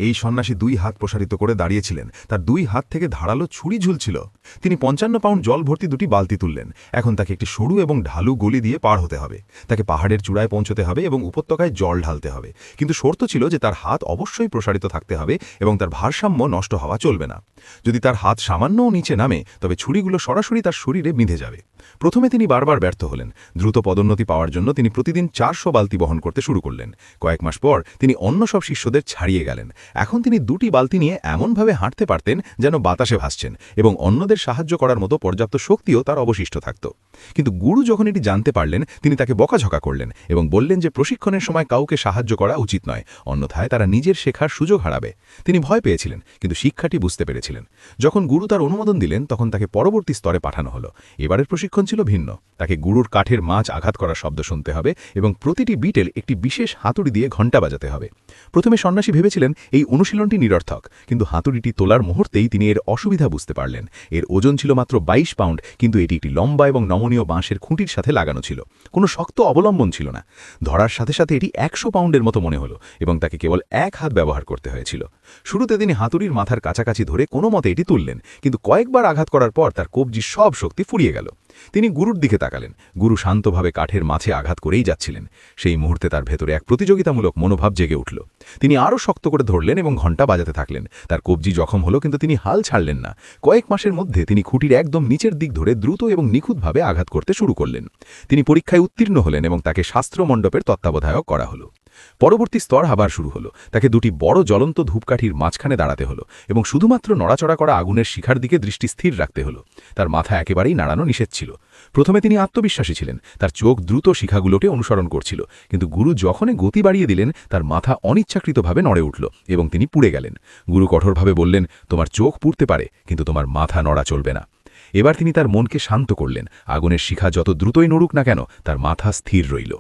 এই সন্ন্যাসী 2 হাত প্রসারিত করে দাঁড়িয়েছিলেন, তার 2 হাত থেকে ধারালো ছুরি ঝুলছিল। তিনি 55 পাউন্ড জল ভর্তি 2টি বালতি তুললেন। এখন তাকে একটি সরু এবং ঢালু গলি দিয়ে পার হতে হবে। তাকে পাহাড়ের চূড়ায় পৌঁছতে হবে এবং উপত্যকায় জল ঢালতে হবে। কিন্তু শর্ত ছিল যে তার হাত অবশ্যই প্রসারিত থাকতে হবে এবং তার ভারসাম্য নষ্ট হওয়া চলবে না। যদি তার হাত সামান্যও নিচে নামে, তবে ছুরিগুলো সরাসরি তার শরীরে বিঁধে যাবে। প্রথমে তিনি বারবার ব্যর্থ হলেন। দ্রুত পদোন্নতি পাওয়ার জন্য তিনি প্রতিদিন 400 বালতি বহন করতে শুরু করলেন। কয়েক মাস পর তিনি অন্য সব শিষ্যদের ছাড়িয়ে গেলেন। এখন তিনি 2টি বালতি নিয়ে এমনভাবে হাঁটতে পারতেন যেন বাতাসে ভাসছেন, এবং অন্যদের সাহায্য করার মতো পর্যাপ্ত শক্তিও তার অবশিষ্ট থাকত। কিন্তু গুরু যখন এটি জানতে পারলেন, তিনি তাকে বকাঝকা করলেন এবং বললেন যে প্রশিক্ষণের সময় কাউকে সাহায্য করা উচিত নয়, অন্যথায় তারা নিজের শেখার সুযোগ হারাবে। তিনি ভয় পেয়েছিলেন, কিন্তু শিক্ষাটি বুঝতে পেরেছিলেন। যখন গুরু তার অনুমোদন দিলেন, তখন তাকে পরবর্তী স্তরে পাঠানো হলো। এবারের প্রশিক্ষণ ছিল ভিন্ন। তাকে গুরুর কাঠের মাছ আঘাত করার শব্দ শুনতে হবে এবং প্রতিটি বিটেল একটি বিশেষ হাতুড়ি দিয়ে ঘণ্টা বাজাতে হবে। প্রথমে সন্ন্যাসী ভেবেছিলেন এই অনুশীলনটি নিরর্থক, কিন্তু হাতুড়িটি তোলার মুহূর্তেই তিনি এর অসুবিধা বুঝতে পারলেন। এর ওজন ছিল মাত্র 22 পাউন্ড, কিন্তু এটি একটি লম্বা এবং নমনীয় বাঁশের খুঁটির সাথে লাগানো ছিল। কোনো শক্ত অবলম্বন ছিল না। ধরার সাথে সাথে এটি 100 পাউন্ডের মতো মনে হলো, এবং তাকে কেবল 1 হাত ব্যবহার করতে হয়েছিল। শুরুতে তিনি হাতুড়ির মাথার কাছাকাছি ধরে কোনো মতে এটি তুললেন, কিন্তু কয়েকবার আঘাত করার পর তার কবজির সব শক্তি ফুরিয়ে গেল। তিনি গুরুর দিকে তাকালেন। গুরু শান্তভাবে কাঠের মাঝে আঘাত করেই যাচ্ছিলেন। সেই মুহূর্তে তার ভেতরে এক প্রতিযোগিতামূলক মনোভাব জেগে উঠল। তিনি আরও শক্ত করে ধরলেন এবং ঘণ্টা বাজাতে থাকলেন। তার কবজি জখম হলো, কিন্তু তিনি হাল ছাড়লেন না। কয়েক মাসের মধ্যে তিনি খুঁটির একদম নিচের দিক ধরে দ্রুত এবং নিখুঁতভাবে আঘাত করতে শুরু করলেন। তিনি পরীক্ষায় উত্তীর্ণ হলেন এবং তাকে শাস্ত্র মণ্ডপের তত্ত্বাবধায়ক করা হলো। পরবর্তী স্তর আবার শুরু হলো। তাকে 2টি বড় জ্বলন্ত ধূপকাঠির মাঝখানে দাঁড়াতে হলো এবং শুধুমাত্র নড়াচড়া করা আগুনের শিখার দিকে দৃষ্টি স্থির রাখতে হলো। তার মাথা একেবারেই নাড়ানো নিষেধ ছিল। প্রথমে তিনি আত্মবিশ্বাসী ছিলেন, তার চোখ দ্রুত শিখাগুলোকে অনুসরণ করছিল, কিন্তু গুরু যখনই গতি বাড়িয়ে দিলেন, তার মাথা অনিচ্ছাকৃতভাবে নড়ে উঠল এবং তিনি পুড়ে গেলেন। গুরু কঠোরভাবে বললেন, তোমার চোখ পুড়তে পারে, কিন্তু তোমার মাথা নড়া চলবে না। এবার তিনি তার মনকে শান্ত করলেন। আগুনের শিখা যত দ্রুতই নড়ুক না কেন, তার মাথা স্থির রইল।